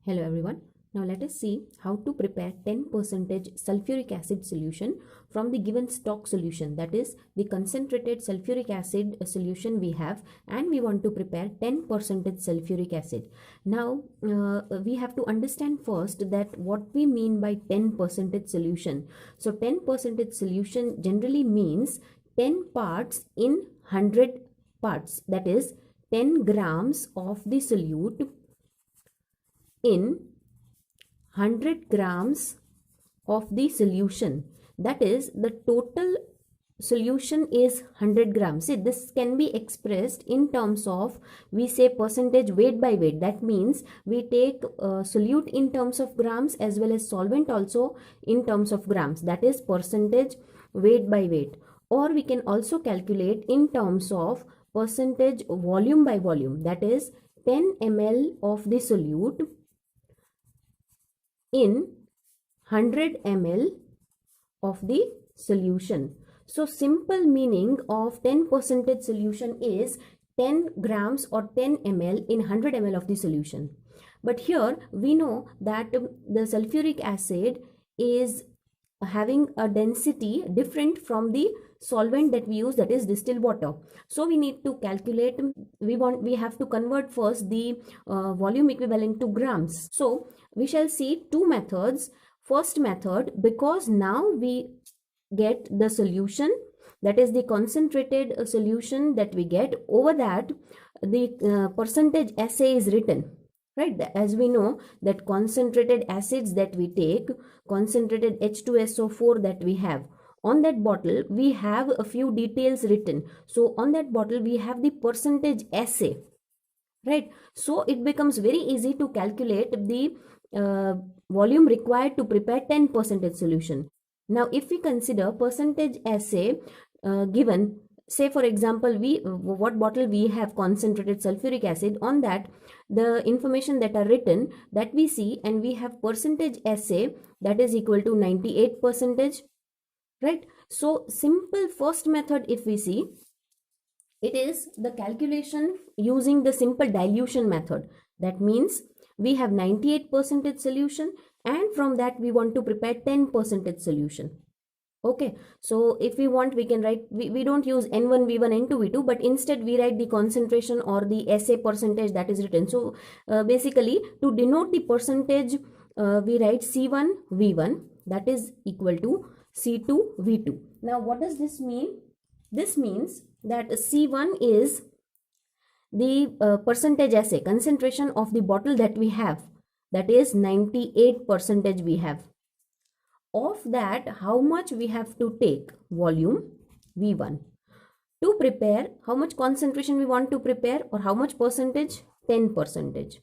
Hello everyone. Now let us see how to prepare 10% sulfuric acid solution from the given stock solution, that is the concentrated sulfuric acid solution we have, and we want to prepare 10% sulfuric acid. Now we have to understand first that what we mean by 10% solution. So 10% solution generally means 10 parts in 100 parts, that is 10 grams of the solute in 100 grams of the solution. That is, the total solution is 100 grams. See, this can be expressed in terms of, we say percentage weight by weight. That means we take solute in terms of grams as well as solvent also in terms of grams. That is percentage weight by weight. Or we can also calculate in terms of percentage volume by volume. That is 10 ml of the solute in 100 ml of the solution. So simple meaning of 10% solution is 10 grams or 10 ml in 100 ml of the solution. But here we know that the sulfuric acid is having a density different from the solvent that we use, that is distilled water. So we need to calculate, we have to convert first the volume equivalent to grams. So we shall see two methods. First method, because now we get the solution, that is the concentrated solution that we get, over that the percentage assay is written, right? As we know that concentrated acids that we take, concentrated H2SO4 that we have, on that bottle we have a few details written. So on that bottle we have the percentage assay, right? So it becomes very easy to calculate the volume required to prepare 10% solution. Now if we consider percentage assay given, say for example what bottle we have concentrated sulfuric acid, on that the information that are written that we see, and we have percentage assay that is equal to 98%, right? So simple first method, if we see, it is the calculation using the simple dilution method. That means we have 98% solution, and from that we want to prepare 10% solution. Okay, so if we want, we can write, we don't use N1, V1, N2, V2, but instead we write the concentration or the assay percentage that is written. So basically to denote the percentage, we write C1 V1, that is equal to C2 V2. Now what does this mean? This means that C1 is the percentage assay concentration of the bottle that we have, that is 98% we have. Of that, how much we have to take? Volume V1. To prepare, how much concentration we want to prepare, or how much percentage? 10%.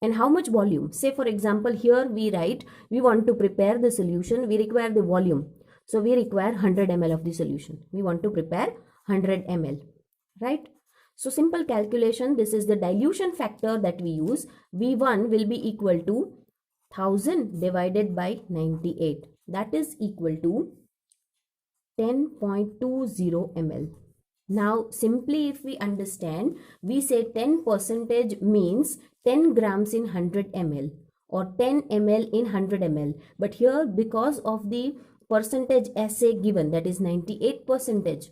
And how much volume? Say for example, here we write we want to prepare the solution, we require the volume. So we require 100 ml of the solution. We want to prepare 100 ml, right? So simple calculation, this is the dilution factor that we use. V1 will be equal to 1000 divided by 98. That is equal to 10.20 ml. Now simply if we understand, we say 10% means 10 grams in 100 ml or 10 ml in 100 ml. But here, because of the percentage assay given, that is 98%,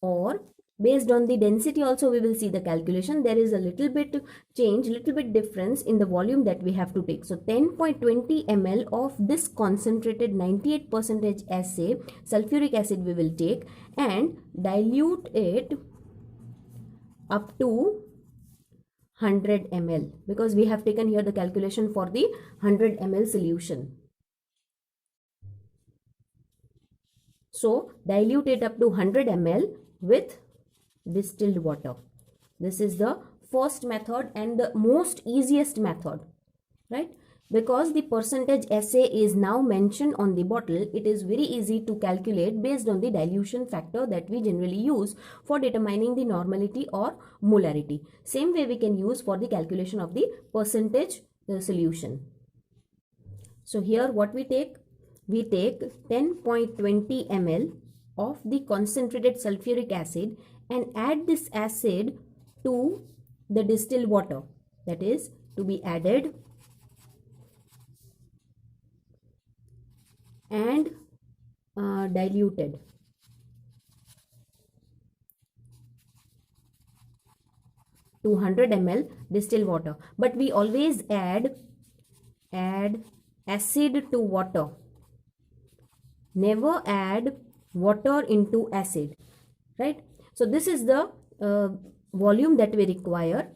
or based on the density also we will see the calculation, there is a little bit change, little bit difference in the volume that we have to take. So 10.20 ml of this concentrated 98% assay sulfuric acid we will take and dilute it up to 100 ml, because we have taken here the calculation for the 100 ml solution. So dilute it up to 100 ml with distilled water. This is the first method and the most easiest method, right? Because the percentage assay is now mentioned on the bottle, it is very easy to calculate based on the dilution factor that we generally use for determining the normality or molarity. Same way we can use for the calculation of the percentage solution. So here what we take? We take 10.20 ml of the concentrated sulfuric acid and add this acid to the distilled water, that is to be added and diluted to 100 ml distilled water. But we always add acid to water. Never add water into acid, right? So this is the volume that we require.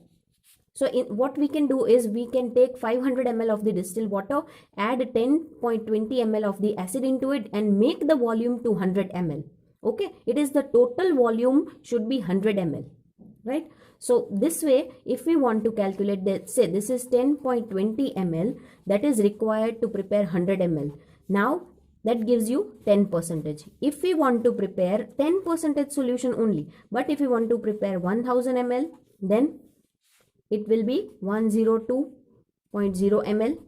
So what we can do is we can take 500 ml of the distilled water, add 10.20 ml of the acid into it, and make the volume to 100 ml. Okay, it is the total volume should be 100 ml, right? So this way, if we want to calculate that, say this is 10.20 ml that is required to prepare 100 ml. Now that gives you 10%. If we want to prepare 10% solution only, but if we want to prepare 1000 ml, then it will be 102.0 ml,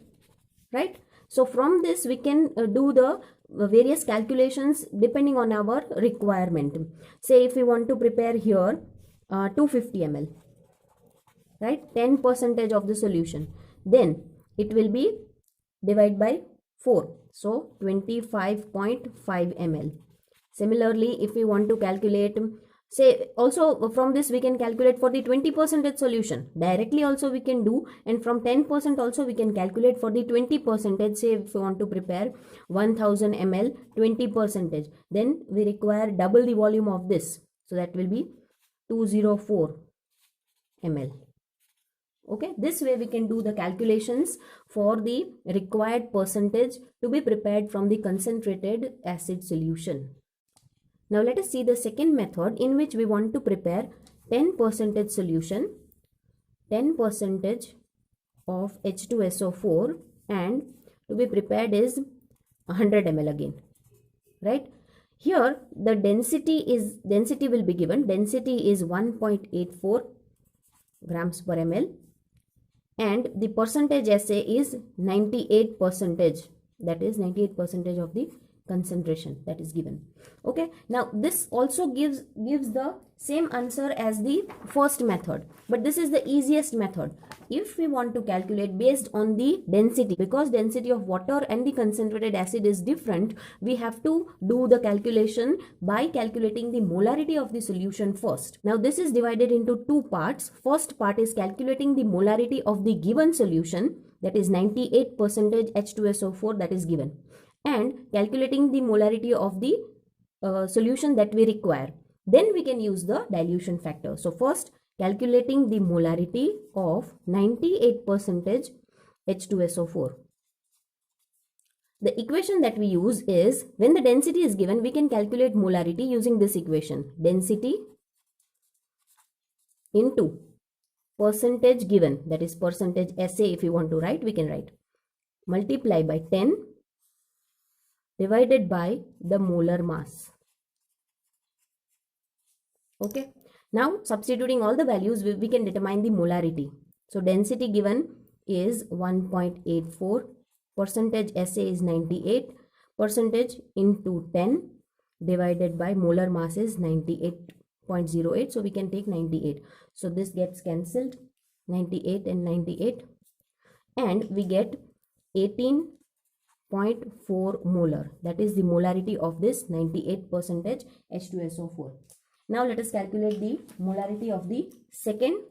right? So from this we can do the various calculations depending on our requirement. Say if we want to prepare here 250 ml, right, 10% of the solution, then it will be divided by 4, so 25.5 ml. Similarly, if we want to calculate, say also from this we can calculate for the 20% solution directly also we can do, and from 10% also we can calculate for the 20%. Say if we want to prepare 1000 ml 20%, then we require double the volume of this, so that will be 204 ml. Okay, this way we can do the calculations for the required percentage to be prepared from the concentrated acid solution. Now let us see the second method in which we want to prepare 10% solution, 10% of H2SO4, and to be prepared is 100 ml again, right? Here the density will be given. Density is 1.84 grams per ml, and the percentage assay is 98%. That is 98% of the concentration that is given. Okay, now this also gives the same answer as the first method, but this is the easiest method. If we want to calculate based on the density, because density of water and the concentrated acid is different, we have to do the calculation by calculating the molarity of the solution first. Now this is divided into two parts. First part is calculating the molarity of the given solution, that is 98% H2SO4 that is given, and calculating the molarity of the solution that we require. Then we can use the dilution factor. So first, calculating the molarity of 98% H2SO4. The equation that we use is, when the density is given, we can calculate molarity using this equation. Density into percentage given, that is percentage assay. If you want to write, we can write, multiply by 10 divided by the molar mass. Okay, now substituting all the values, we can determine the molarity. So density given is 1.84, percentage assay is 98, percentage into 10 divided by molar mass is 98.08, so we can take 98. So this gets cancelled, 98 and 98, and we get 18.4 molar. That is the molarity of this 98% H2SO4. Now let us calculate the molarity of the second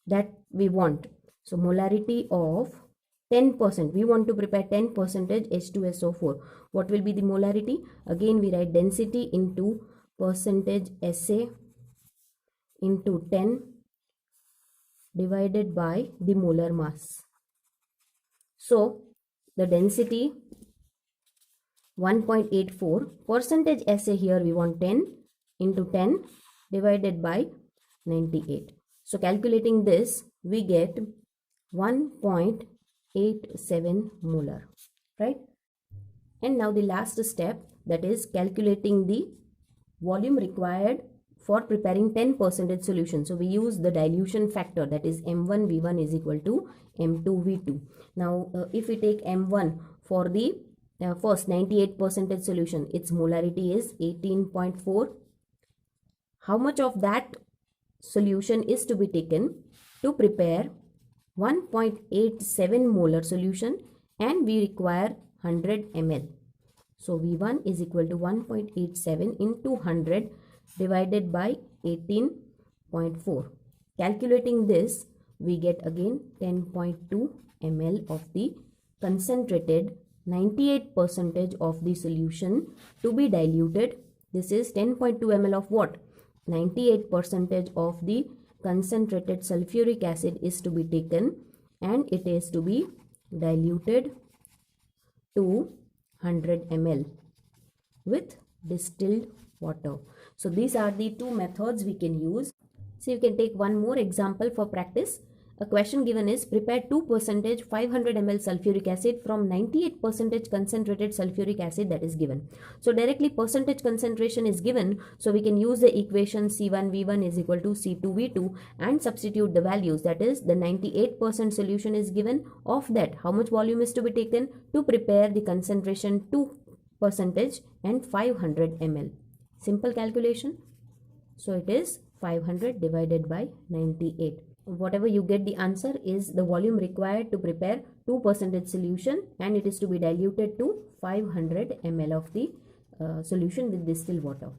that we want. So molarity of 10%. We want to prepare 10% H2SO4. What will be the molarity? Again we write density into percentage assay into 10 divided by the molar mass. So the density 1.84, percentage assay here we want 10 into 10 divided by 98. So calculating this, we get 1.87 molar, right? And now the last step, that is calculating the volume required for preparing 10% solution. So we use the dilution factor, that is M1V1 is equal to M2V2. Now if we take M1 for the first 98% solution, its molarity is 18.4. How much of that solution is to be taken to prepare 1.87 molar solution, and we require 100 ml. So V1 is equal to 1.87 into 100 divided by 18.4. Calculating this, we get again 10.2 ml of the concentrated 98% of the solution to be diluted. This is 10.2 ml of what? 98% of the concentrated sulfuric acid is to be taken and it is to be diluted to 100 ml with distilled water. So these are the two methods we can use. So you can take one more example for practice. A question given is prepare 2% 500 ml sulfuric acid from 98% concentrated sulfuric acid that is given. So directly percentage concentration is given. So we can use the equation C1V1 is equal to C2V2 and substitute the values. That is the 98% solution is given. Of that, how much volume is to be taken to prepare the concentration 2% and 500 ml. Simple calculation. So it is 500 divided by 98. Whatever you get, the answer is the volume required to prepare 2% solution and it is to be diluted to 500 ml of the solution with distilled water.